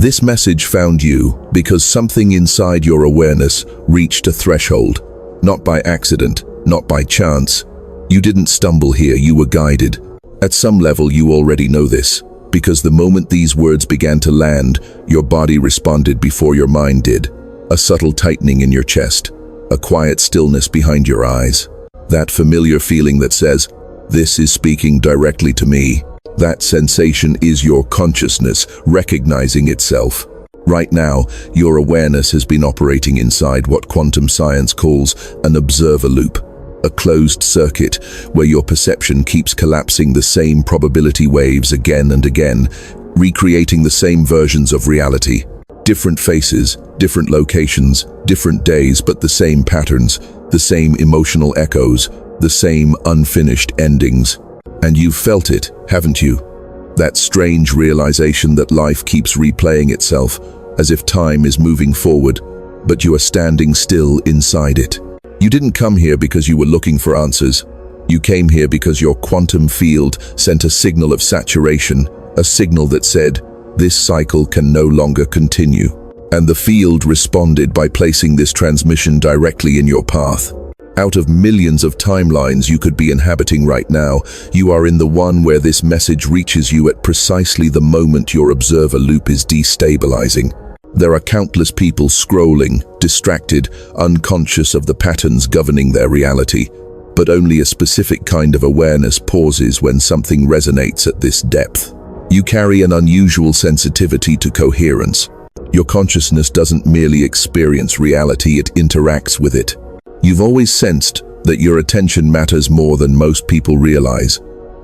This message found you because something inside your awareness reached a threshold, not by accident, not by chance. You didn't stumble here, you were guided. At some level you already know this, because the moment these words began to land, your body responded before your mind did. A subtle tightening in your chest, a quiet stillness behind your eyes. That familiar feeling that says, "This is speaking directly to me." That sensation is your consciousness recognizing itself. Right now, your awareness has been operating inside what quantum science calls an observer loop, a closed circuit where your perception keeps collapsing the same probability waves again and again, recreating the same versions of reality. Different faces, different locations, different days, but the same patterns, the same emotional echoes, the same unfinished endings. And you've felt it, haven't you? That strange realization that life keeps replaying itself, as if time is moving forward, but you are standing still inside it. You didn't come here because you were looking for answers. You came here because your quantum field sent a signal of saturation, a signal that said, "This cycle can no longer continue." And the field responded by placing this transmission directly in your path. Out of millions of timelines you could be inhabiting right now, you are in the one where this message reaches you at precisely the moment your observer loop is destabilizing. There are countless people scrolling, distracted, unconscious of the patterns governing their reality. But only a specific kind of awareness pauses when something resonates at this depth. You carry an unusual sensitivity to coherence. Your consciousness doesn't merely experience reality, it interacts with it. You've always sensed that your attention matters more than most people realize,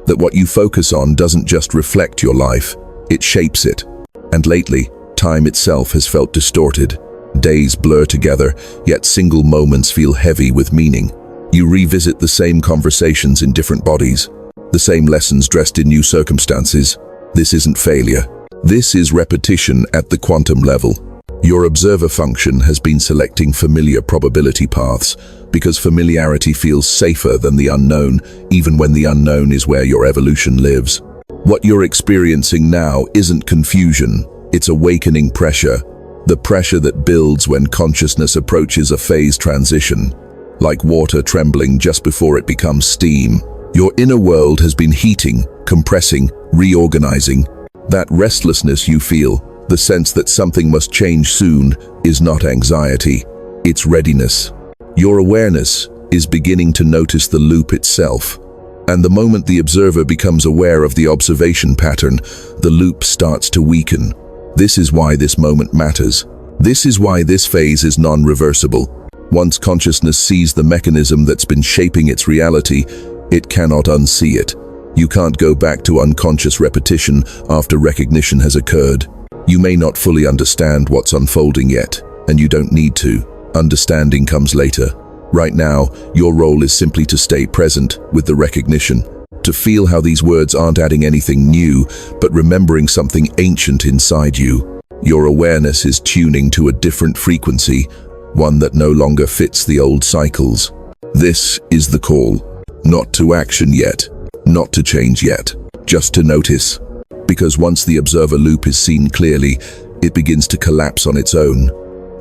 that what you focus on doesn't just reflect your life, it shapes it. And lately, time itself has felt distorted. Days blur together, yet single moments feel heavy with meaning. You revisit the same conversations in different bodies, the same lessons dressed in new circumstances. This isn't failure. This is repetition at the quantum level. Your observer function has been selecting familiar probability paths because familiarity feels safer than the unknown, even when the unknown is where your evolution lives. What you're experiencing now isn't confusion, it's awakening pressure. The pressure that builds when consciousness approaches a phase transition, like water trembling just before it becomes steam. Your inner world has been heating, compressing, reorganizing. That restlessness you feel, the sense that something must change soon, is not anxiety, it's readiness. Your awareness is beginning to notice the loop itself. And the moment the observer becomes aware of the observation pattern, the loop starts to weaken. This is why this moment matters. This is why this phase is non-reversible. Once consciousness sees the mechanism that's been shaping its reality, it cannot unsee it. You can't go back to unconscious repetition after recognition has occurred. You may not fully understand what's unfolding yet, and you don't need to. Understanding comes later. Right now, your role is simply to stay present with the recognition, to feel how these words aren't adding anything new, but remembering something ancient inside you. Your awareness is tuning to a different frequency, one that no longer fits the old cycles. This is the call. Not to action yet, not to change yet, just to notice. Because once the observer loop is seen clearly, it begins to collapse on its own.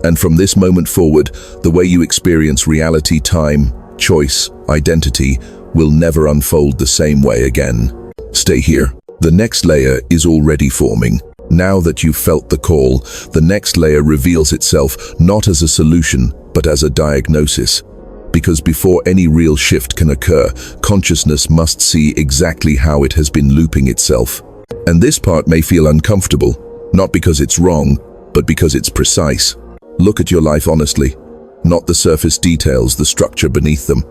And from this moment forward, the way you experience reality, time, choice, identity will never unfold the same way again. Stay here. The next layer is already forming. Now that you've felt the call, the next layer reveals itself not as a solution, but as a diagnosis. Because before any real shift can occur, consciousness must see exactly how it has been looping itself. And this part may feel uncomfortable, not because it's wrong, but because it's precise. Look at your life honestly, not the surface details, the structure beneath them.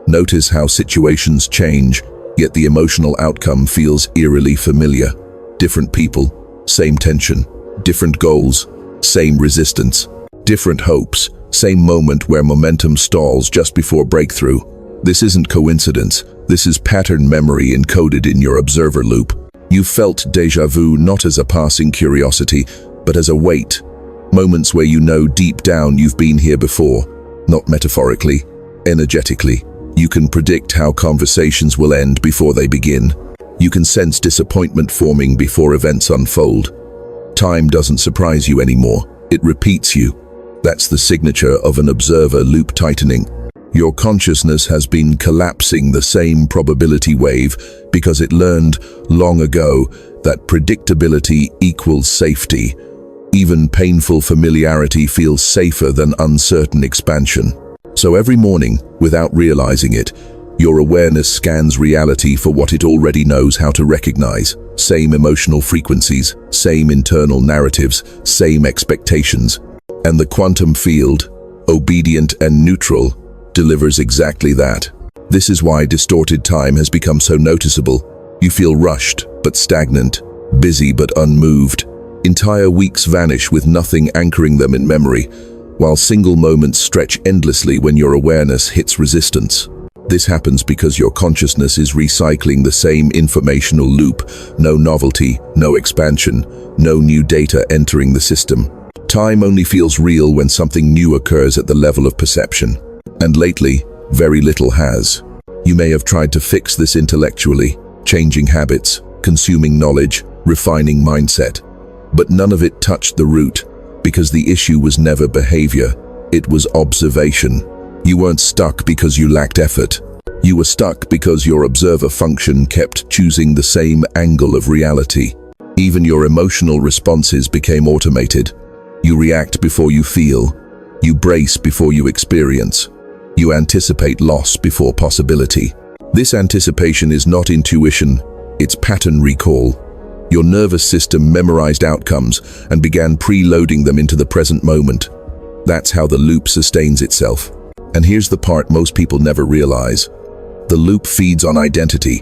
Notice how situations change, yet the emotional outcome feels eerily familiar. Different people, same tension. Different goals, same resistance. Different hopes, same moment where momentum stalls just before breakthrough. This isn't coincidence, this is pattern memory encoded in your observer loop. You felt déjà vu not as a passing curiosity, but as a weight. Moments where you know deep down you've been here before, not metaphorically, energetically. You can predict how conversations will end before they begin. You can sense disappointment forming before events unfold. Time doesn't surprise you anymore, it repeats you. That's the signature of an observer loop tightening. Your consciousness has been collapsing the same probability wave because it learned long ago that predictability equals safety. Even painful familiarity feels safer than uncertain expansion. So every morning, without realizing it, your awareness scans reality for what it already knows how to recognize. Same emotional frequencies, same internal narratives, same expectations. And the quantum field, obedient and neutral, delivers exactly that. This is why distorted time has become so noticeable. You feel rushed but stagnant, busy but unmoved. Entire weeks vanish with nothing anchoring them in memory, while single moments stretch endlessly when your awareness hits resistance. This happens because your consciousness is recycling the same informational loop. No novelty, no expansion, no new data entering the system. Time only feels real when something new occurs at the level of perception. And lately, very little has. You may have tried to fix this intellectually, changing habits, consuming knowledge, refining mindset. But none of it touched the root, because the issue was never behavior, it was observation. You weren't stuck because you lacked effort. You were stuck because your observer function kept choosing the same angle of reality. Even your emotional responses became automated. You react before you feel. You brace before you experience. You anticipate loss before possibility. This anticipation is not intuition, it's pattern recall. Your nervous system memorized outcomes and began preloading them into the present moment. That's how the loop sustains itself. And here's the part most people never realize. The loop feeds on identity.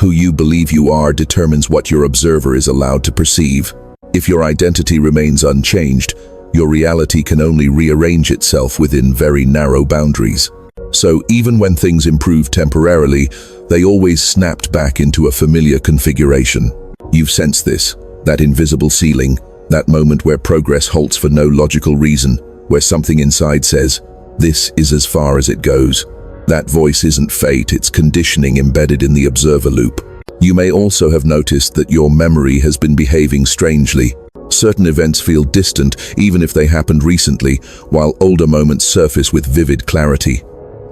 Who you believe you are determines what your observer is allowed to perceive. If your identity remains unchanged, your reality can only rearrange itself within very narrow boundaries. So even when things improve temporarily, they always snapped back into a familiar configuration. You've sensed this, that invisible ceiling, that moment where progress halts for no logical reason, where something inside says, "This is as far as it goes." That voice isn't fate, it's conditioning embedded in the observer loop. You may also have noticed that your memory has been behaving strangely. Certain events feel distant, even if they happened recently, while older moments surface with vivid clarity.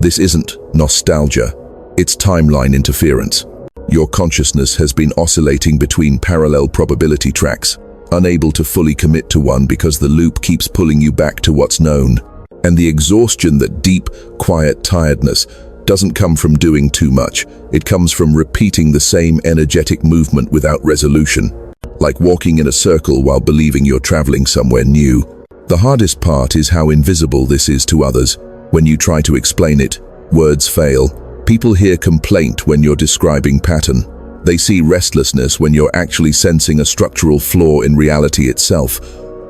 This isn't nostalgia, it's timeline interference. Your consciousness has been oscillating between parallel probability tracks, unable to fully commit to one because the loop keeps pulling you back to what's known. And the exhaustion, that deep, quiet tiredness, doesn't come from doing too much. It comes from repeating the same energetic movement without resolution, like walking in a circle while believing you're traveling somewhere new. The hardest part is how invisible this is to others. When you try to explain it, words fail. People hear complaint when you're describing pattern. They see restlessness when you're actually sensing a structural flaw in reality itself.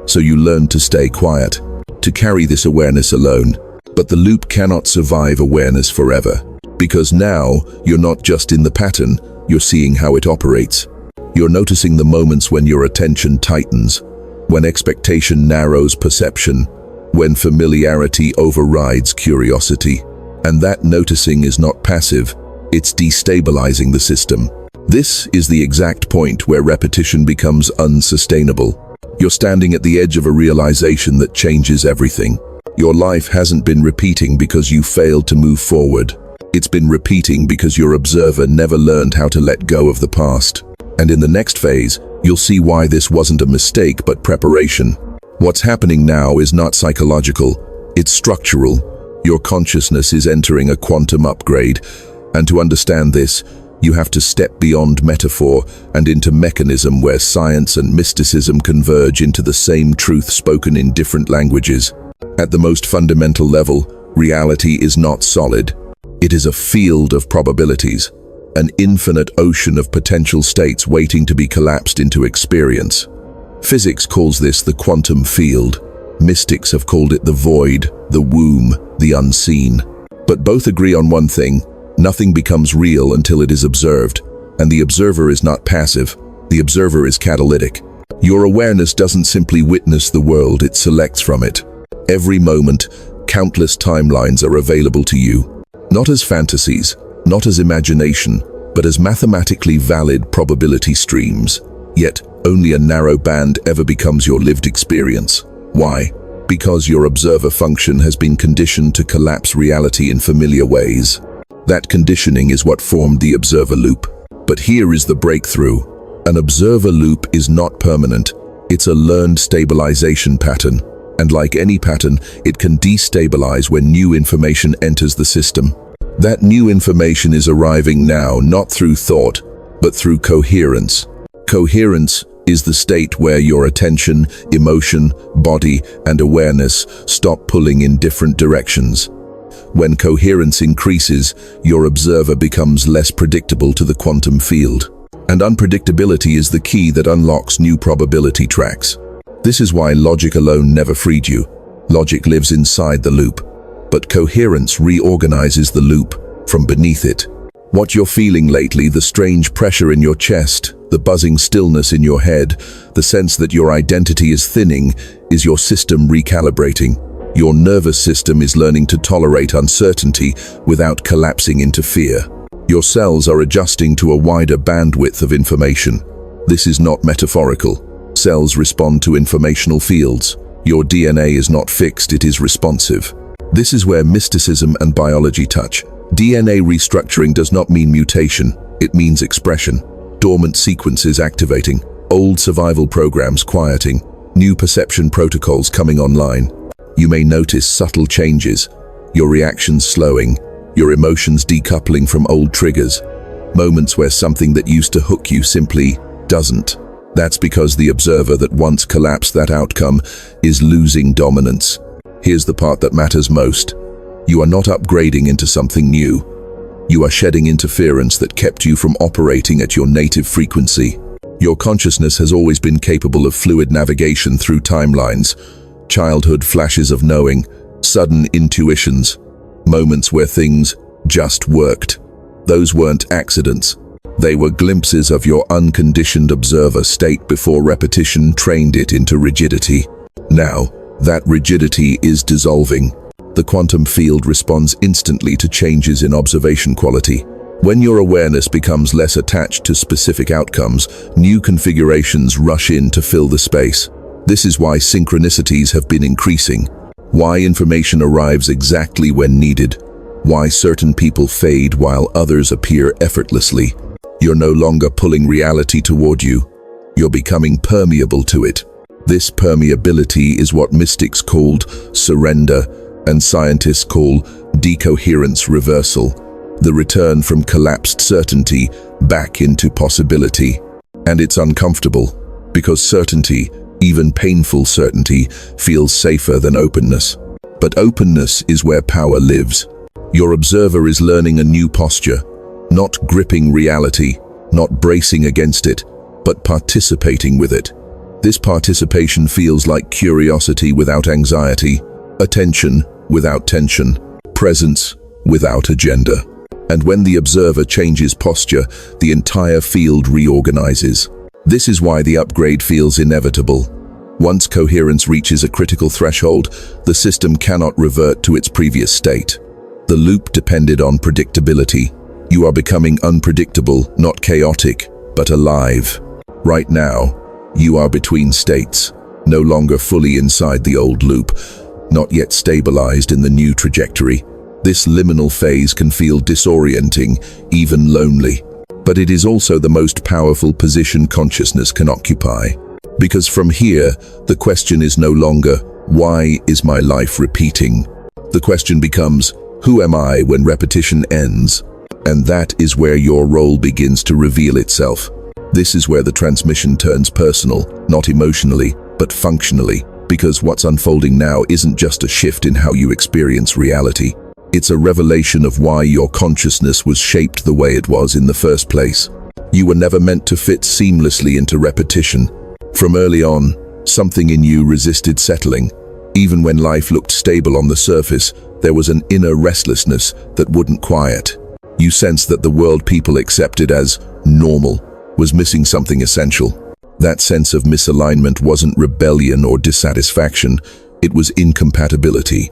So you learn to stay quiet, to carry this awareness alone. But the loop cannot survive awareness forever. Because now, you're not just in the pattern, you're seeing how it operates. You're noticing the moments when your attention tightens, when expectation narrows perception, when familiarity overrides curiosity. And that noticing is not passive, it's destabilizing the system. This is the exact point where repetition becomes unsustainable. You're standing at the edge of a realization that changes everything. Your life hasn't been repeating because you failed to move forward. It's been repeating because your observer never learned how to let go of the past. And in the next phase, you'll see why this wasn't a mistake but preparation. What's happening now is not psychological, it's structural. Your consciousness is entering a quantum upgrade, and to understand this, you have to step beyond metaphor and into mechanism where science and mysticism converge into the same truth spoken in different languages. At the most fundamental level, reality is not solid. It is a field of probabilities, an infinite ocean of potential states waiting to be collapsed into experience. Physics calls this the quantum field. Mystics have called it the void, the womb, the unseen. But both agree on one thing: nothing becomes real until it is observed. And the observer is not passive, the observer is catalytic. Your awareness doesn't simply witness the world, it selects from it. Every moment, countless timelines are available to you. Not as fantasies, not as imagination, but as mathematically valid probability streams. Yet, Only a narrow band ever becomes your lived experience. Why? Because your observer function has been conditioned to collapse reality in familiar ways. That conditioning is what formed the observer loop. But here is the breakthrough. An observer loop is not permanent. It's a learned stabilization pattern. And like any pattern, it can destabilize when new information enters the system. That new information is arriving now, not through thought, but through coherence. Coherence is the state where your attention, emotion, body, and awareness stop pulling in different directions. When coherence increases, your observer becomes less predictable to the quantum field. And unpredictability is the key that unlocks new probability tracks. This is why logic alone never freed you. Logic lives inside the loop. But coherence reorganizes the loop from beneath it. What you're feeling lately, the strange pressure in your chest, the buzzing stillness in your head, the sense that your identity is thinning, is your system recalibrating. Your nervous system is learning to tolerate uncertainty without collapsing into fear. Your cells are adjusting to a wider bandwidth of information. This is not metaphorical. Cells respond to informational fields. Your DNA is not fixed, it is responsive. This is where mysticism and biology touch. DNA restructuring does not mean mutation, it means expression. Dormant sequences activating, old survival programs quieting, new perception protocols coming online. You may notice subtle changes, your reactions slowing, your emotions decoupling from old triggers, moments where something that used to hook you simply doesn't. That's because the observer that once collapsed that outcome is losing dominance. Here's the part that matters most. You are not upgrading into something new. You are shedding interference that kept you from operating at your native frequency. Your consciousness has always been capable of fluid navigation through timelines, childhood flashes of knowing, sudden intuitions, moments where things just worked. Those weren't accidents. They were glimpses of your unconditioned observer state before repetition trained it into rigidity. Now, that rigidity is dissolving. The quantum field responds instantly to changes in observation quality. When your awareness becomes less attached to specific outcomes, new configurations rush in to fill the space. This is why synchronicities have been increasing, why information arrives exactly when needed, why certain people fade while others appear effortlessly. You're no longer pulling reality toward you, you're becoming permeable to it. This permeability is what mystics called surrender and scientists call decoherence reversal, the return from collapsed certainty back into possibility. And it's uncomfortable, because certainty, even painful certainty, feels safer than openness. But openness is where power lives. Your observer is learning a new posture, not gripping reality, not bracing against it, but participating with it. This participation feels like curiosity without anxiety, attention without tension, presence without agenda. And when the observer changes posture, the entire field reorganizes. This is why the upgrade feels inevitable. Once coherence reaches a critical threshold, the system cannot revert to its previous state. The loop depended on predictability. You are becoming unpredictable, not chaotic, but alive. Right now, you are between states, no longer fully inside the old loop, not yet stabilized in the new trajectory. This liminal phase can feel disorienting, even lonely. But it is also the most powerful position consciousness can occupy. Because from here, the question is no longer, why is my life repeating? The question becomes, who am I when repetition ends? And that is where your role begins to reveal itself. This is where the transmission turns personal, not emotionally, but functionally, because what's unfolding now isn't just a shift in how you experience reality. It's a revelation of why your consciousness was shaped the way it was in the first place. You were never meant to fit seamlessly into repetition. From early on, something in you resisted settling. Even when life looked stable on the surface, there was an inner restlessness that wouldn't quiet. You sensed that the world people accepted as normal was missing something essential. That sense of misalignment wasn't rebellion or dissatisfaction, it was incompatibility.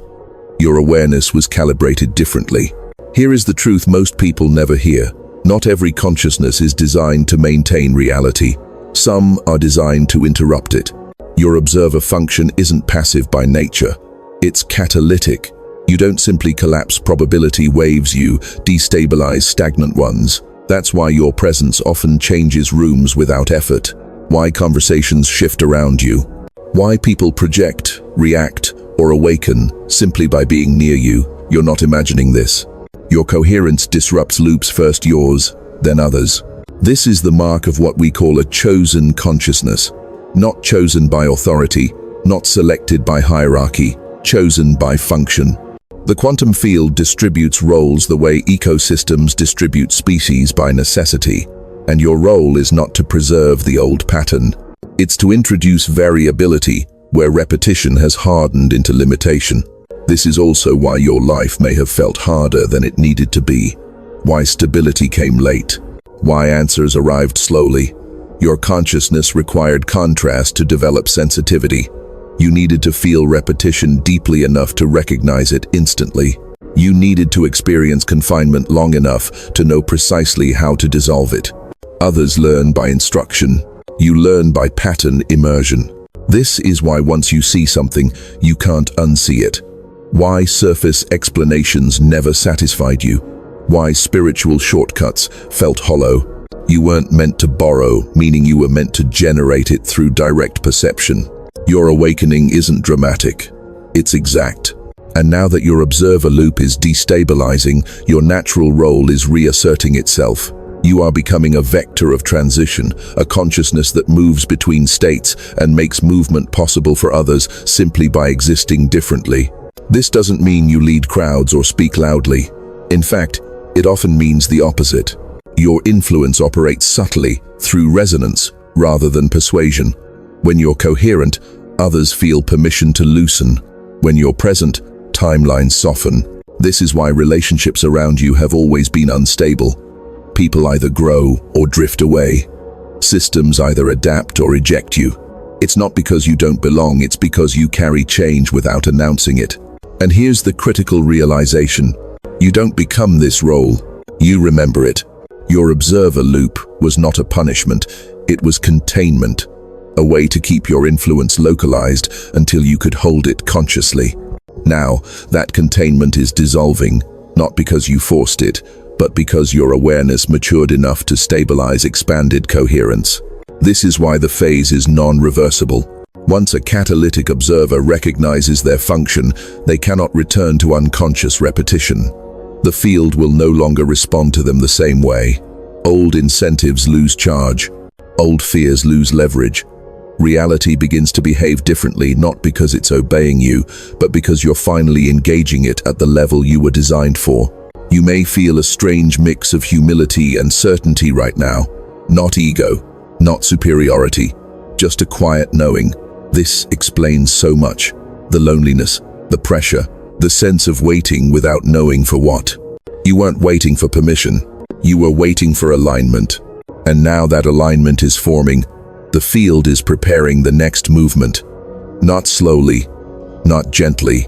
Your awareness was calibrated differently. Here is the truth most people never hear. Not every consciousness is designed to maintain reality. Some are designed to interrupt it. Your observer function isn't passive by nature. It's catalytic. You don't simply collapse probability waves, you destabilize stagnant ones. That's why your presence often changes rooms without effort. Why conversations shift around you. Why people project, react, or awaken simply by being near you. You're not imagining this. Your coherence disrupts loops, first yours, then others. This is the mark of what we call a chosen consciousness. Not chosen by authority, not selected by hierarchy, chosen by function. The quantum field distributes roles the way ecosystems distribute species by necessity, and your role is not to preserve the old pattern. It's to introduce variability where repetition has hardened into limitation. This is also why your life may have felt harder than it needed to be, why stability came late, why answers arrived slowly. Your consciousness required contrast to develop sensitivity. You needed to feel repetition deeply enough to recognize it instantly. You needed to experience confinement long enough to know precisely how to dissolve it. Others learn by instruction. You learn by pattern immersion. This is why once you see something, you can't unsee it. Why surface explanations never satisfied you. Why spiritual shortcuts felt hollow. You weren't meant to borrow, meaning you were meant to generate it through direct perception. Your awakening isn't dramatic, it's exact. And now that your observer loop is destabilizing, your natural role is reasserting itself. You are becoming a vector of transition, a consciousness that moves between states and makes movement possible for others simply by existing differently. This doesn't mean you lead crowds or speak loudly. In fact, it often means the opposite. Your influence operates subtly, through resonance, rather than persuasion. When you're coherent, others feel permission to loosen. When you're present, timelines soften. This is why relationships around you have always been unstable. People either grow or drift away. Systems either adapt or eject you. It's not because you don't belong, it's because you carry change without announcing it. And here's the critical realization. You don't become this role, you remember it. Your observer loop was not a punishment, it was containment. A way to keep your influence localized until you could hold it consciously. Now, that containment is dissolving, not because you forced it, but because your awareness matured enough to stabilize expanded coherence. This is why the phase is non-reversible. Once a catalytic observer recognizes their function, they cannot return to unconscious repetition. The field will no longer respond to them the same way. Old incentives lose charge. Old fears lose leverage. Reality begins to behave differently, not because it's obeying you, but because you're finally engaging it at the level you were designed for. You may feel a strange mix of humility and certainty right now. Not ego, not superiority, just a quiet knowing. This explains so much. The loneliness, the pressure, the sense of waiting without knowing for what. You weren't waiting for permission. You were waiting for alignment. And now that alignment is forming, the field is preparing the next movement. Not slowly, not gently,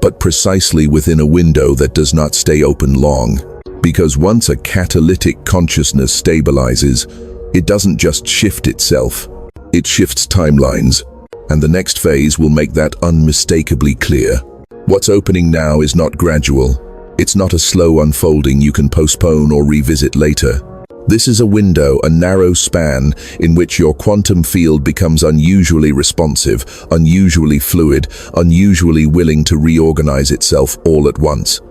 but precisely within a window that does not stay open long. Because once a catalytic consciousness stabilizes, it doesn't just shift itself, it shifts timelines. And the next phase will make that unmistakably clear. What's opening now is not gradual. It's not a slow unfolding you can postpone or revisit later. This is a window, a narrow span, in which your quantum field becomes unusually responsive, unusually fluid, unusually willing to reorganize itself all at once.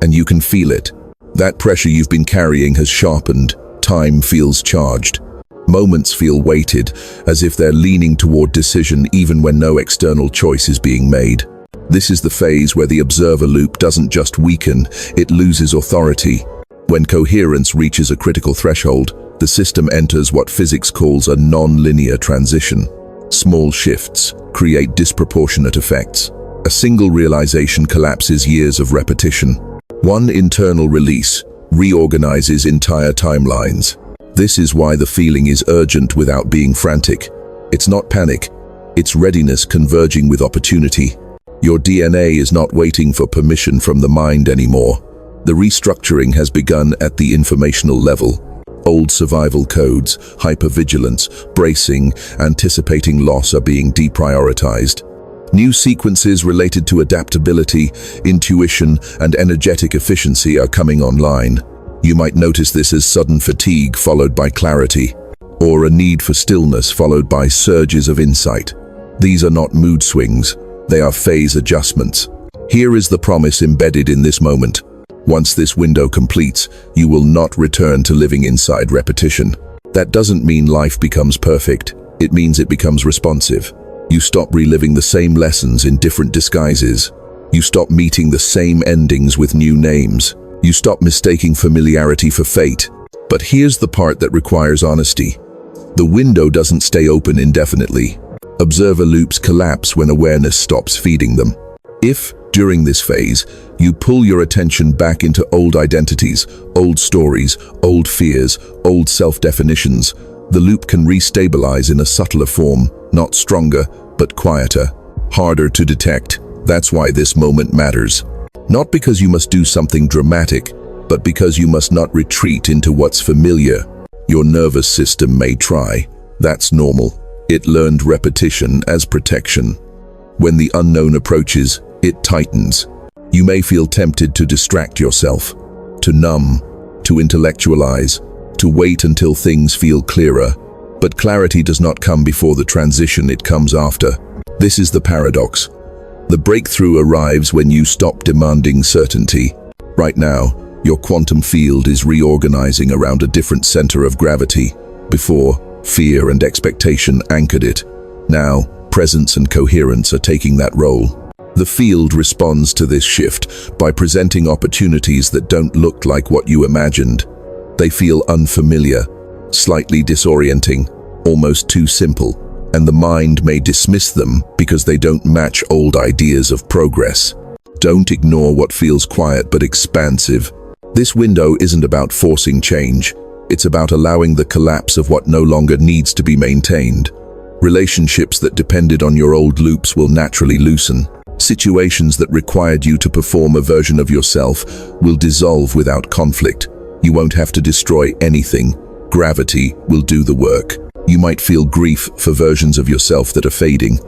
And you can feel it. That pressure you've been carrying has sharpened. Time feels charged. Moments feel weighted, as if they're leaning toward decision even when no external choice is being made. This is the phase where the observer loop doesn't just weaken, it loses authority. When coherence reaches a critical threshold, the system enters what physics calls a non-linear transition. Small shifts create disproportionate effects. A single realization collapses years of repetition. One internal release reorganizes entire timelines. This is why the feeling is urgent without being frantic. It's not panic, it's readiness converging with opportunity. Your DNA is not waiting for permission from the mind anymore. The restructuring has begun at the informational level. Old survival codes, hypervigilance, bracing, anticipating loss are being deprioritized. New sequences related to adaptability, intuition, and energetic efficiency are coming online. You might notice this as sudden fatigue followed by clarity, or a need for stillness followed by surges of insight. These are not mood swings, they are phase adjustments. Here is the promise embedded in this moment. Once this window completes, you will not return to living inside repetition. That doesn't mean life becomes perfect. It means it becomes responsive. You stop reliving the same lessons in different disguises. You stop meeting the same endings with new names. You stop mistaking familiarity for fate. But here's the part that requires honesty. The window doesn't stay open indefinitely. Observer loops collapse when awareness stops feeding them. If, during this phase, you pull your attention back into old identities, old stories, old fears, old self-definitions, the loop can restabilize in a subtler form, not stronger, but quieter, harder to detect. That's why this moment matters. Not because you must do something dramatic, but because you must not retreat into what's familiar. Your nervous system may try. That's normal. It learned repetition as protection. When the unknown approaches, it tightens. You may feel tempted to distract yourself, to numb, to intellectualize, to wait until things feel clearer. But clarity does not come before the transition, it comes after. This is the paradox. The breakthrough arrives when you stop demanding certainty. Right now, your quantum field is reorganizing around a different center of gravity. Before, fear and expectation anchored it. Now, presence and coherence are taking that role. The field responds to this shift by presenting opportunities that don't look like what you imagined. They feel unfamiliar, slightly disorienting, almost too simple, and the mind may dismiss them because they don't match old ideas of progress. Don't ignore what feels quiet but expansive. This window isn't about forcing change. It's about allowing the collapse of what no longer needs to be maintained. Relationships that depended on your old loops will naturally loosen. Situations that required you to perform a version of yourself will dissolve without conflict. You won't have to destroy anything. Gravity will do the work. You might feel grief for versions of yourself that are fading.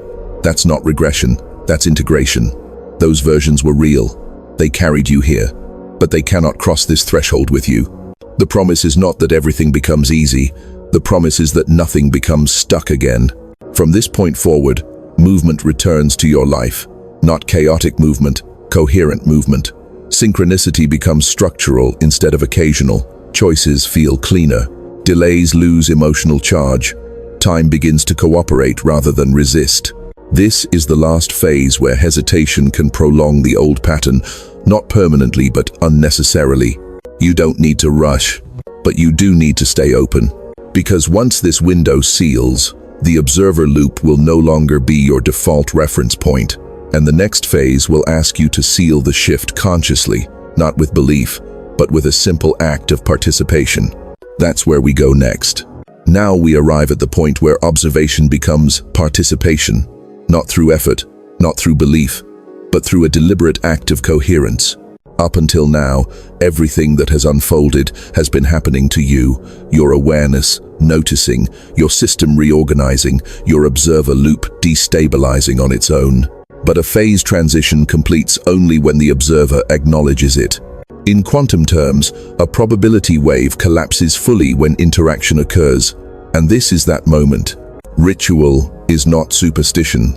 That's not regression, that's integration. Those versions were real. They carried you here, but they cannot cross this threshold with you. The promise is not that everything becomes easy. The promise is that nothing becomes stuck again. From this point forward, movement returns to your life. Not chaotic movement, coherent movement. Synchronicity becomes structural instead of occasional. Choices feel cleaner. Delays lose emotional charge. Time begins to cooperate rather than resist. This is the last phase where hesitation can prolong the old pattern, not permanently but unnecessarily. You don't need to rush, but you do need to stay open. Because once this window seals, the observer loop will no longer be your default reference point. And the next phase will ask you to seal the shift consciously, not with belief, but with a simple act of participation. That's where we go next. Now we arrive at the point where observation becomes participation, not through effort, not through belief, but through a deliberate act of coherence. Up until now, everything that has unfolded has been happening to you, your awareness, noticing, your system reorganizing, your observer loop destabilizing on its own. But a phase transition completes only when the observer acknowledges it. In quantum terms, a probability wave collapses fully when interaction occurs, and this is that moment. Ritual is not superstition.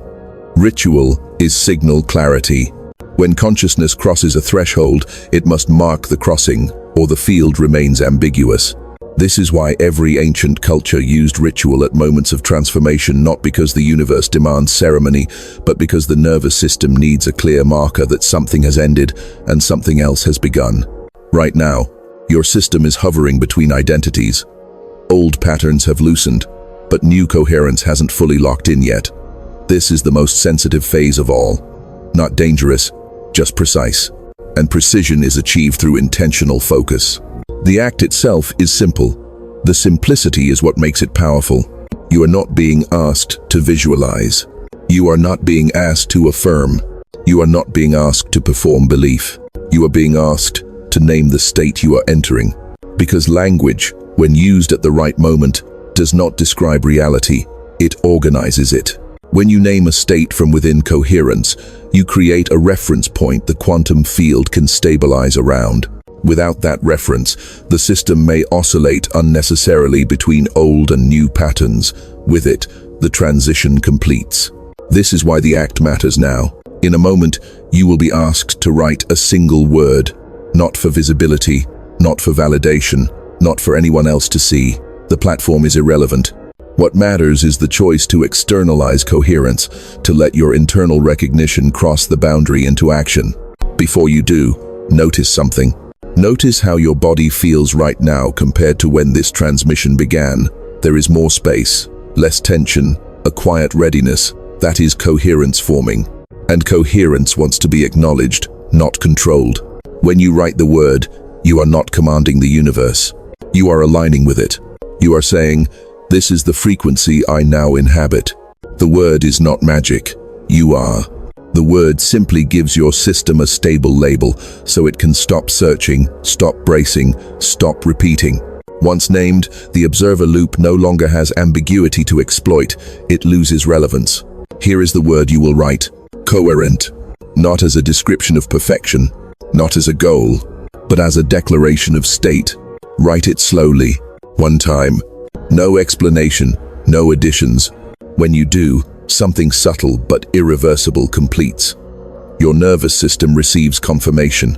Ritual is signal clarity. When consciousness crosses a threshold, it must mark the crossing, or the field remains ambiguous. This is why every ancient culture used ritual at moments of transformation, not because the universe demands ceremony, but because the nervous system needs a clear marker that something has ended and something else has begun. Right now, your system is hovering between identities. Old patterns have loosened, but new coherence hasn't fully locked in yet. This is the most sensitive phase of all. Not dangerous, just precise. And precision is achieved through intentional focus. The act itself is simple. The simplicity is what makes it powerful. You are not being asked to visualize. You are not being asked to affirm. You are not being asked to perform belief. You are being asked to name the state you are entering. Because language, when used at the right moment, does not describe reality, it organizes it. When you name a state from within coherence, you create a reference point the quantum field can stabilize around. Without that reference, the system may oscillate unnecessarily between old and new patterns. With it, the transition completes. This is why the act matters now. In a moment, you will be asked to write a single word, not for visibility, not for validation, not for anyone else to see. The platform is irrelevant. What matters is the choice to externalize coherence, to let your internal recognition cross the boundary into action. Before you do, notice something. Notice how your body feels right now compared to when this transmission began. There is more space, less tension, a quiet readiness. That is coherence forming. And coherence wants to be acknowledged, not controlled. When you write the word, you are not commanding the universe. You are aligning with it. You are saying, "This is the frequency I now inhabit." The word is not magic. You are. The word simply gives your system a stable label so it can stop searching, stop bracing, stop repeating. Once named, the observer loop no longer has ambiguity to exploit. It loses relevance. Here is the word you will write. Coherent. Not as a description of perfection, not as a goal, but as a declaration of state. Write it slowly, one time. No explanation, no additions. When you do, something subtle but irreversible completes. Your nervous system receives confirmation.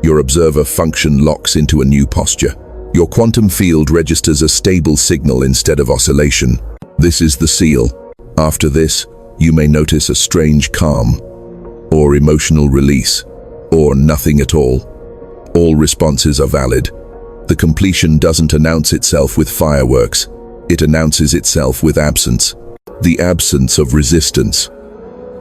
Your observer function locks into a new posture. Your quantum field registers a stable signal instead of oscillation. This is the seal. After this, you may notice a strange calm, or emotional release, or nothing at all. All responses are valid. The completion doesn't announce itself with fireworks. It announces itself with absence. The absence of resistance.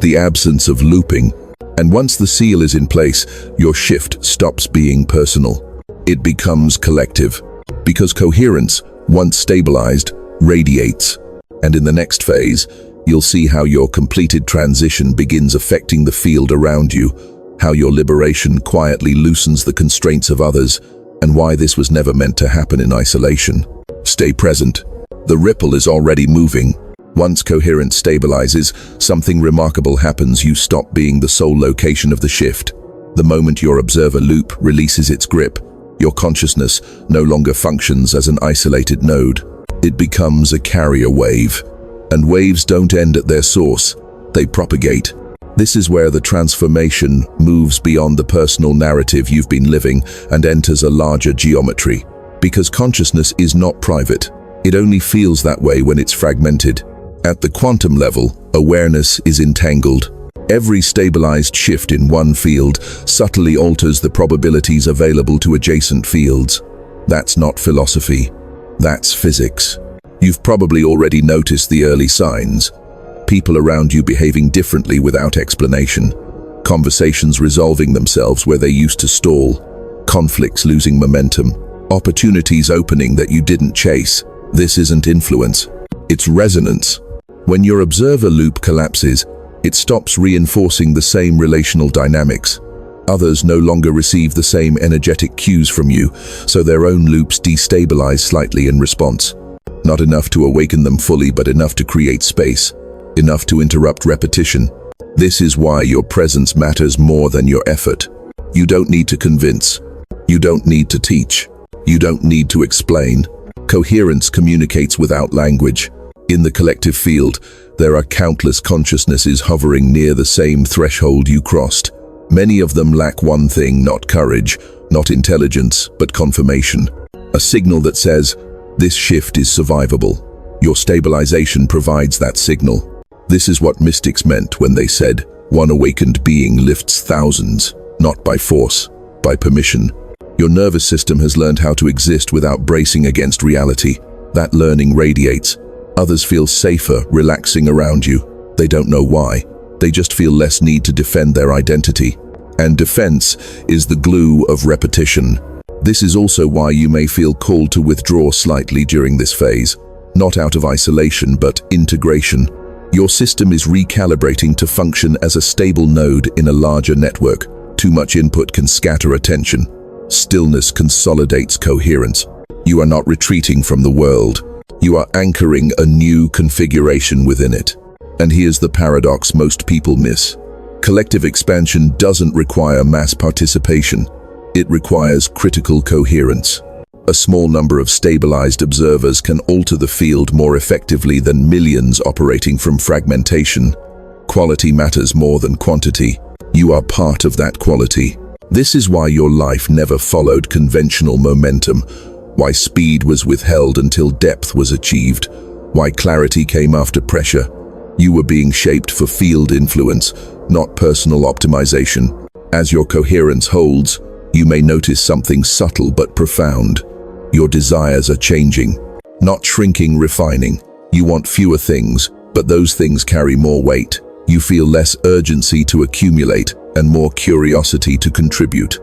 The absence of looping. And once the seal is in place, your shift stops being personal. It becomes collective. Because coherence, once stabilized, radiates. And in the next phase, you'll see how your completed transition begins affecting the field around you, how your liberation quietly loosens the constraints of others, and why this was never meant to happen in isolation. Stay present. The ripple is already moving. Once coherence stabilizes, something remarkable happens. You stop being the sole location of the shift. The moment your observer loop releases its grip, your consciousness no longer functions as an isolated node. It becomes a carrier wave. And waves don't end at their source. They propagate. This is where the transformation moves beyond the personal narrative you've been living and enters a larger geometry. Because consciousness is not private. It only feels that way when it's fragmented. At the quantum level, awareness is entangled. Every stabilized shift in one field subtly alters the probabilities available to adjacent fields. That's not philosophy. That's physics. You've probably already noticed the early signs. People around you behaving differently without explanation. Conversations resolving themselves where they used to stall. Conflicts losing momentum. Opportunities opening that you didn't chase. This isn't influence. It's resonance. When your observer loop collapses, it stops reinforcing the same relational dynamics. Others no longer receive the same energetic cues from you, so their own loops destabilize slightly in response. Not enough to awaken them fully, but enough to create space. Enough to interrupt repetition. This is why your presence matters more than your effort. You don't need to convince. You don't need to teach. You don't need to explain. Coherence communicates without language. In the collective field, there are countless consciousnesses hovering near the same threshold you crossed. Many of them lack one thing, not courage, not intelligence, but confirmation. A signal that says, this shift is survivable. Your stabilization provides that signal. This is what mystics meant when they said, one awakened being lifts thousands, not by force, by permission. Your nervous system has learned how to exist without bracing against reality. That learning radiates. Others feel safer, relaxing around you. They don't know why. They just feel less need to defend their identity. And defense is the glue of repetition. This is also why you may feel called to withdraw slightly during this phase. Not out of isolation, but integration. Your system is recalibrating to function as a stable node in a larger network. Too much input can scatter attention. Stillness consolidates coherence. You are not retreating from the world. You are anchoring a new configuration within it. And here's the paradox most people miss. Collective expansion doesn't require mass participation. It requires critical coherence. A small number of stabilized observers can alter the field more effectively than millions operating from fragmentation. Quality matters more than quantity. You are part of that quality. This is why your life never followed conventional momentum, why speed was withheld until depth was achieved, why clarity came after pressure. You were being shaped for field influence, not personal optimization. As your coherence holds, you may notice something subtle but profound. Your desires are changing, not shrinking, refining. You want fewer things, but those things carry more weight. You feel less urgency to accumulate and more curiosity to contribute.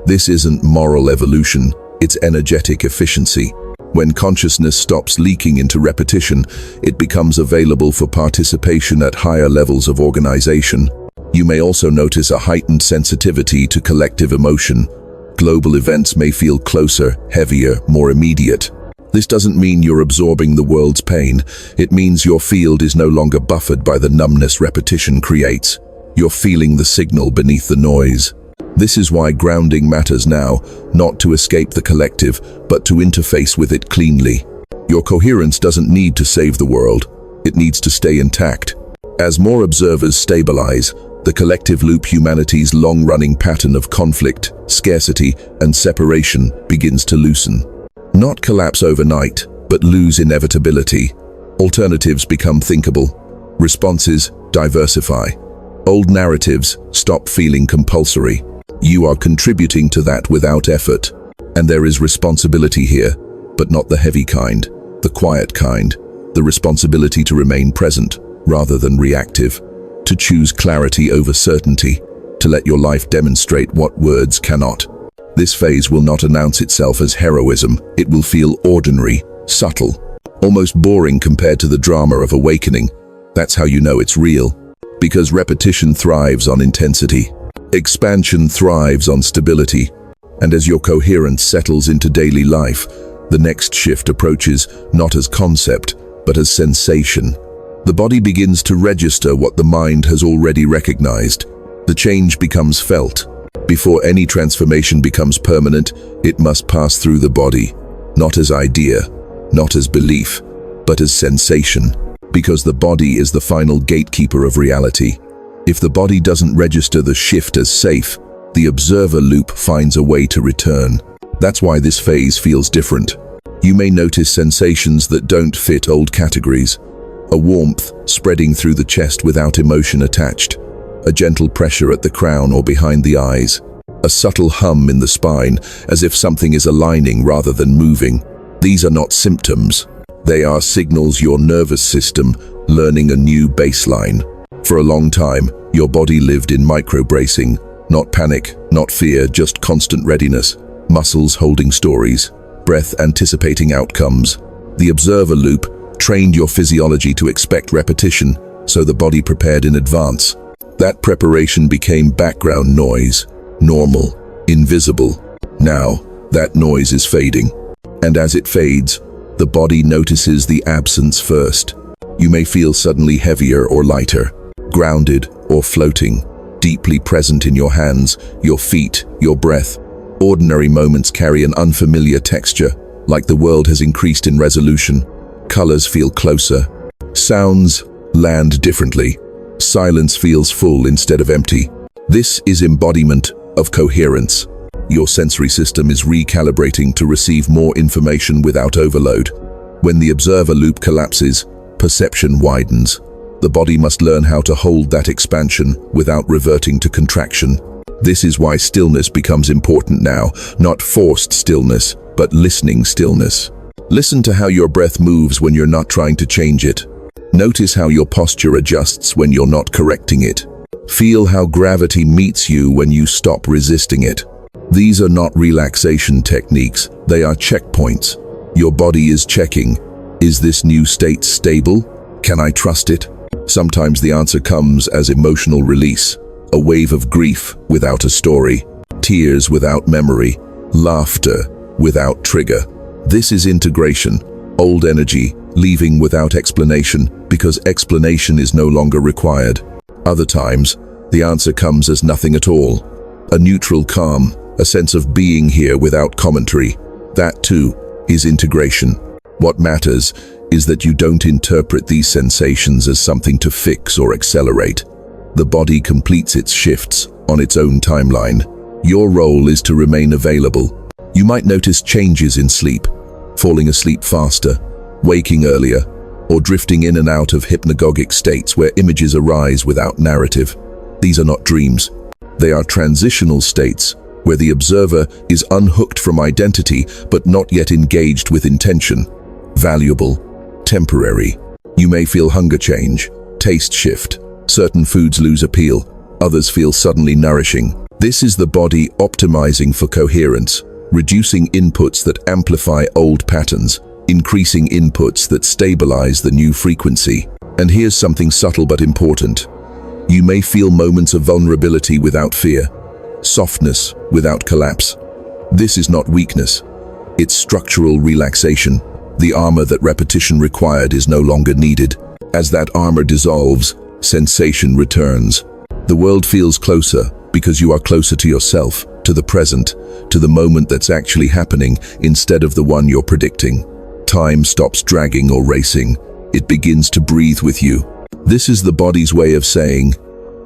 This isn't moral evolution, it's energetic efficiency. When consciousness stops leaking into repetition, it becomes available for participation at higher levels of organization. You may also notice a heightened sensitivity to collective emotion. Global events may feel closer, heavier, more immediate. This doesn't mean you're absorbing the world's pain. It means your field is no longer buffered by the numbness repetition creates. You're feeling the signal beneath the noise. This is why grounding matters now, not to escape the collective, but to interface with it cleanly. Your coherence doesn't need to save the world. It needs to stay intact. As more observers stabilize, the collective loop, humanity's long-running pattern of conflict, scarcity, and separation begins to loosen. Not collapse overnight, but lose inevitability. Alternatives become thinkable. Responses diversify. Old narratives stop feeling compulsory. You are contributing to that without effort. And there is responsibility here, but not the heavy kind, the quiet kind, the responsibility to remain present rather than reactive, to choose clarity over certainty, to let your life demonstrate what words cannot. This phase will not announce itself as heroism. It will feel ordinary, subtle, almost boring compared to the drama of awakening. That's how you know it's real. Because repetition thrives on intensity. Expansion thrives on stability. And as your coherence settles into daily life, the next shift approaches not as concept, but as sensation. The body begins to register what the mind has already recognized. The change becomes felt. Before any transformation becomes permanent, it must pass through the body, not as idea, not as belief, but as sensation, because the body is the final gatekeeper of reality. If the body doesn't register the shift as safe, the observer loop finds a way to return. That's why this phase feels different. You may notice sensations that don't fit old categories. A warmth spreading through the chest without emotion attached. A gentle pressure at the crown or behind the eyes. A subtle hum in the spine, as if something is aligning rather than moving. These are not symptoms. They are signals your nervous system learning a new baseline. For a long time, your body lived in micro-bracing. Not panic, not fear, just constant readiness. Muscles holding stories. Breath anticipating outcomes. The observer loop trained your physiology to expect repetition, so the body prepared in advance. That preparation became background noise, normal, invisible. Now, that noise is fading. And as it fades, the body notices the absence first. You may feel suddenly heavier or lighter, grounded or floating, deeply present in your hands, your feet, your breath. Ordinary moments carry an unfamiliar texture, like the world has increased in resolution. Colors feel closer. Sounds land differently. Silence feels full instead of empty. This is embodiment of coherence. Your sensory system is recalibrating to receive more information without overload. When the observer loop collapses, perception widens. The body must learn how to hold that expansion without reverting to contraction. This is why stillness becomes important now, not forced stillness, but listening stillness. Listen to how your breath moves when you're not trying to change it. Notice how your posture adjusts when you're not correcting it. Feel how gravity meets you when you stop resisting it. These are not relaxation techniques, they are checkpoints. Your body is checking. Is this new state stable? Can I trust it? Sometimes the answer comes as emotional release. A wave of grief without a story. Tears without memory. Laughter without trigger. This is integration, old energy, leaving without explanation because explanation is no longer required. Other times, the answer comes as nothing at all. A neutral calm, a sense of being here without commentary. That too is integration. What matters is that you don't interpret these sensations as something to fix or accelerate. The body completes its shifts on its own timeline. Your role is to remain available. You might notice changes in sleep, falling asleep faster, waking earlier, or drifting in and out of hypnagogic states where images arise without narrative. These are not dreams. They are transitional states where the observer is unhooked from identity but not yet engaged with intention. Valuable, temporary. You may feel hunger change, taste shift. Certain foods lose appeal, others feel suddenly nourishing. This is the body optimizing for coherence, reducing inputs that amplify old patterns, increasing inputs that stabilize the new frequency. And here's something subtle but important. You may feel moments of vulnerability without fear, softness without collapse. This is not weakness. It's structural relaxation. The armor that repetition required is no longer needed. As that armor dissolves, sensation returns. The world feels closer because you are closer to yourself, to the present, to the moment that's actually happening instead of the one you're predicting. Time stops dragging or racing. It begins to breathe with you. This is the body's way of saying,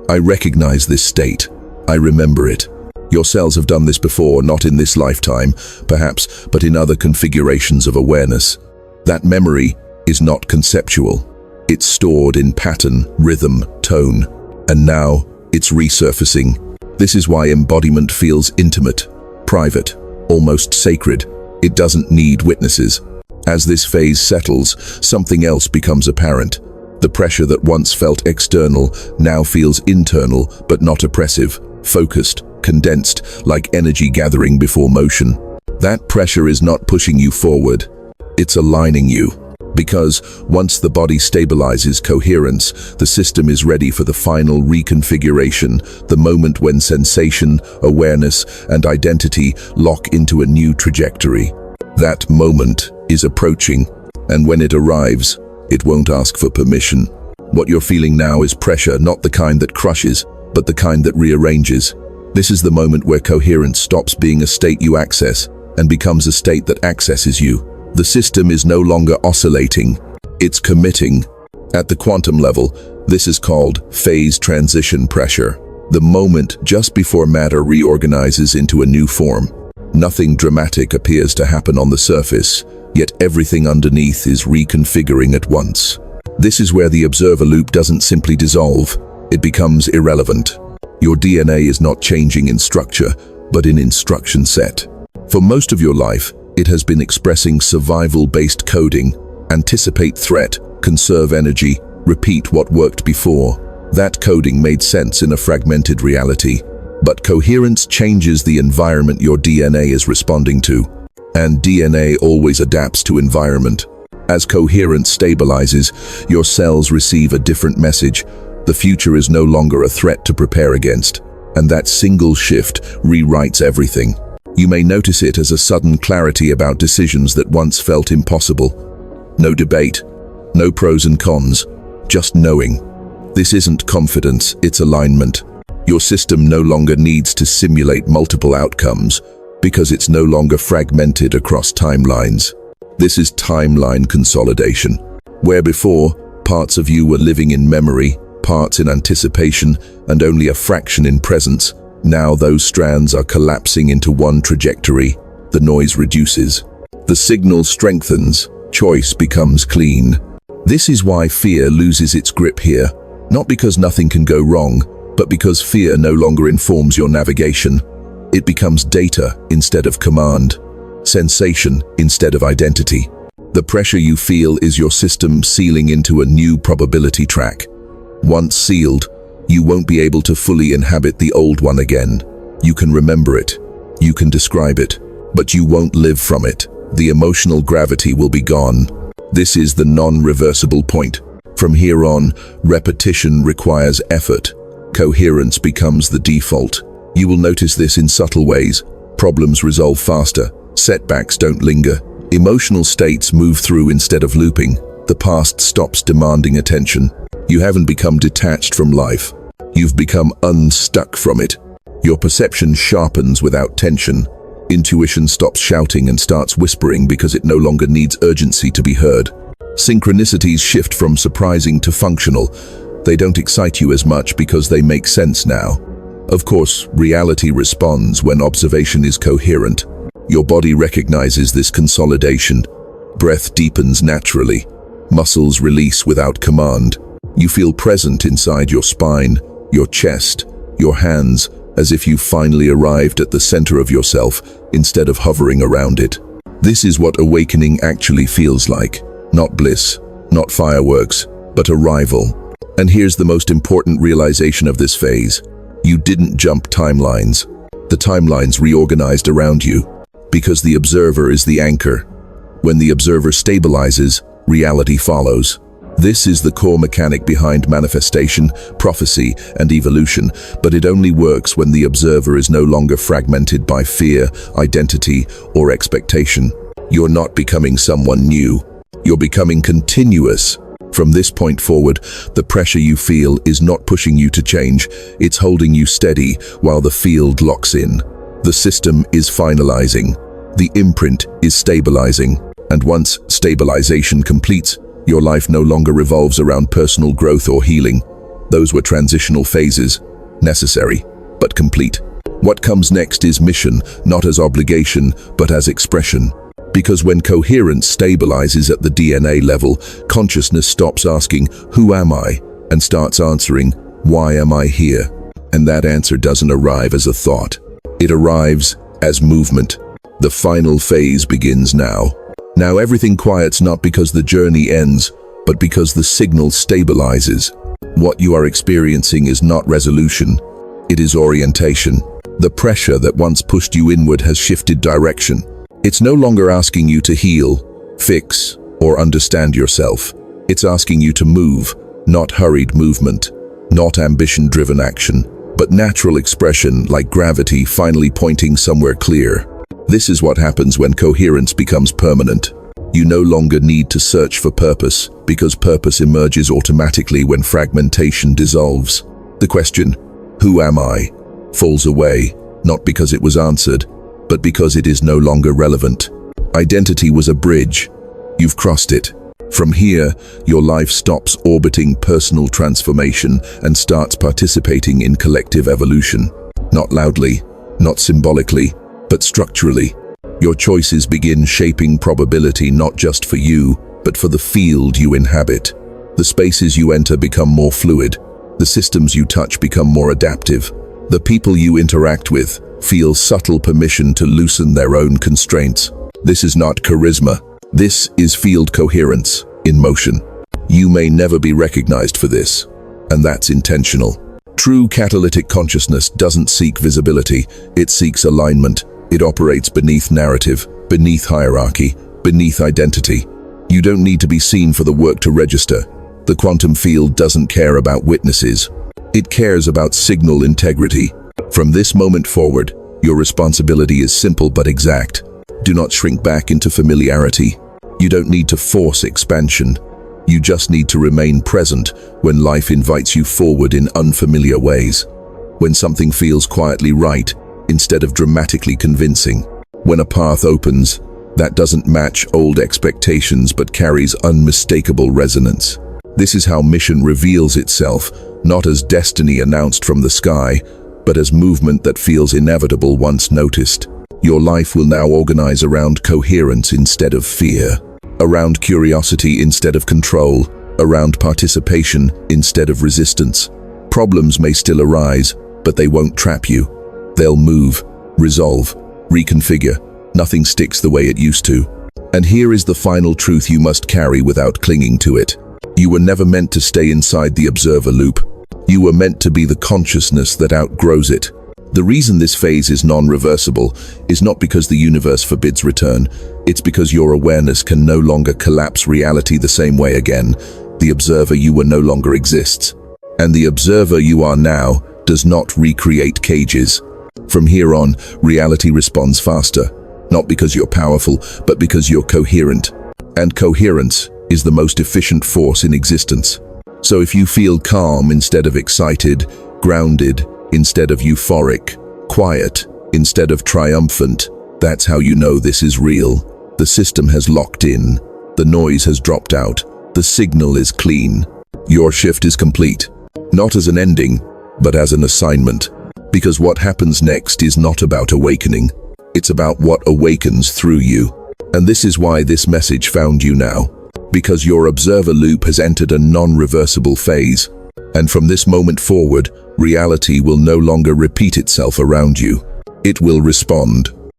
I recognize this state. I remember it. Your cells have done this before, not in this lifetime, perhaps, but in other configurations of awareness. That memory is not conceptual. It's stored in pattern, rhythm, tone, and now it's resurfacing. This is why embodiment feels intimate, private, almost sacred. It doesn't need witnesses. As this phase settles, something else becomes apparent. The pressure that once felt external now feels internal, but not oppressive, focused, condensed, like energy gathering before motion. That pressure is not pushing you forward. It's aligning you. Because once the body stabilizes coherence, the system is ready for the final reconfiguration, the moment when sensation, awareness, and identity lock into a new trajectory. That moment is approaching, and when it arrives, it won't ask for permission. What you're feeling now is pressure, not the kind that crushes, but the kind that rearranges. This is the moment where coherence stops being a state you access and becomes a state that accesses you. The system is no longer oscillating, it's committing. At the quantum level, this is called phase transition pressure, the moment just before matter reorganizes into a new form. Nothing dramatic appears to happen on the surface, yet everything underneath is reconfiguring at once. This is where the observer loop doesn't simply dissolve, it becomes irrelevant. Your DNA is not changing in structure, but in instruction set. For most of your life, it has been expressing survival-based coding, anticipate threat, conserve energy, repeat what worked before. That coding made sense in a fragmented reality. But coherence changes the environment your DNA is responding to. And DNA always adapts to environment. As coherence stabilizes, your cells receive a different message. The future is no longer a threat to prepare against. And that single shift rewrites everything. You may notice it as a sudden clarity about decisions that once felt impossible. No debate, no pros and cons, just knowing. This isn't confidence, it's alignment. Your system no longer needs to simulate multiple outcomes because it's no longer fragmented across timelines. This is timeline consolidation. Where before, parts of you were living in memory, parts in anticipation, and only a fraction in presence, now those strands are collapsing into one trajectory. The noise reduces. The signal strengthens. Choice becomes clean. This is why fear loses its grip here. Not because nothing can go wrong, but because fear no longer informs your navigation. It becomes data instead of command, sensation instead of identity. The pressure you feel is your system sealing into a new probability track. Once sealed, you won't be able to fully inhabit the old one again. You can remember it, you can describe it, but you won't live from it. The emotional gravity will be gone. This is the non-reversible point. From here on, repetition requires effort. Coherence becomes the default. You will notice this in subtle ways. Problems resolve faster, setbacks don't linger, Emotional states move through instead of looping. The past stops demanding attention. You haven't become detached from life. You've become unstuck from it. Your perception sharpens without tension. Intuition stops shouting and starts whispering because it no longer needs urgency to be heard. Synchronicities shift from surprising to functional. They don't excite you as much because they make sense now. Of course, reality responds when observation is coherent. Your body recognizes this consolidation. Breath deepens naturally. Muscles release without command. You feel present inside your spine, your chest, your hands, as if you've finally arrived at the center of yourself instead of hovering around it. This is what awakening actually feels like. Not bliss, not fireworks, but arrival. And here's the most important realization of this phase. You didn't jump timelines. The timelines reorganized around you, because the observer is the anchor. When the observer stabilizes, reality follows. This is the core mechanic behind manifestation, prophecy, and evolution, but it only works when the observer is no longer fragmented by fear, identity, or expectation. You're not becoming someone new. You're becoming continuous. From this point forward, the pressure you feel is not pushing you to change, it's holding you steady while the field locks in. The system is finalizing. The imprint is stabilizing. And once stabilization completes, your life no longer revolves around personal growth or healing. Those were transitional phases, necessary, but complete. What comes next is mission, not as obligation, but as expression. Because when coherence stabilizes at the DNA level, consciousness stops asking, "Who am I?" and starts answering, "Why am I here?" And that answer doesn't arrive as a thought. It arrives as movement. The final phase begins now. Now everything quiets not because the journey ends, but because the signal stabilizes. What you are experiencing is not resolution. It is orientation. The pressure that once pushed you inward has shifted direction. It's no longer asking you to heal, fix, or understand yourself. It's asking you to move, not hurried movement, not ambition-driven action, but natural expression like gravity finally pointing somewhere clear. This is what happens when coherence becomes permanent. You no longer need to search for purpose, because purpose emerges automatically when fragmentation dissolves. The question, "Who am I?" falls away, not because it was answered, but because it is no longer relevant. Identity was a bridge. You've crossed it. From here, your life stops orbiting personal transformation and starts participating in collective evolution. Not loudly, not symbolically, but structurally. Your choices begin shaping probability not just for you, but for the field you inhabit. The spaces you enter become more fluid. The systems you touch become more adaptive. The people you interact with feel subtle permission to loosen their own constraints. This is not charisma. This is field coherence in motion. You may never be recognized for this, and that's intentional. True catalytic consciousness doesn't seek visibility, it seeks alignment. It operates beneath narrative, beneath hierarchy, beneath identity. You don't need to be seen for the work to register. The quantum field doesn't care about witnesses. It cares about signal integrity. From this moment forward, your responsibility is simple but exact. Do not shrink back into familiarity. You don't need to force expansion. You just need to remain present when life invites you forward in unfamiliar ways. When something feels quietly right, instead of dramatically convincing. When a path opens, that doesn't match old expectations but carries unmistakable resonance. This is how mission reveals itself, not as destiny announced from the sky, but as movement that feels inevitable once noticed. Your life will now organize around coherence instead of fear, around curiosity instead of control, around participation instead of resistance. Problems may still arise, but they won't trap you. They'll move, resolve, reconfigure. Nothing sticks the way it used to. And here is the final truth you must carry without clinging to it. You were never meant to stay inside the observer loop. You were meant to be the consciousness that outgrows it. The reason this phase is non-reversible is not because the universe forbids return. It's because your awareness can no longer collapse reality the same way again. The observer you were no longer exists. And the observer you are now does not recreate cages. From here on, reality responds faster. Not because you're powerful, but because you're coherent. And coherence is the most efficient force in existence. So if you feel calm instead of excited, grounded instead of euphoric, quiet instead of triumphant, that's how you know this is real. The system has locked in. The noise has dropped out. The signal is clean. Your shift is complete. Not as an ending, but as an assignment. Because what happens next is not about awakening. It's about what awakens through you. And this is why this message found you now. Because your observer loop has entered a non-reversible phase. And from this moment forward, reality will no longer repeat itself around you. It will respond.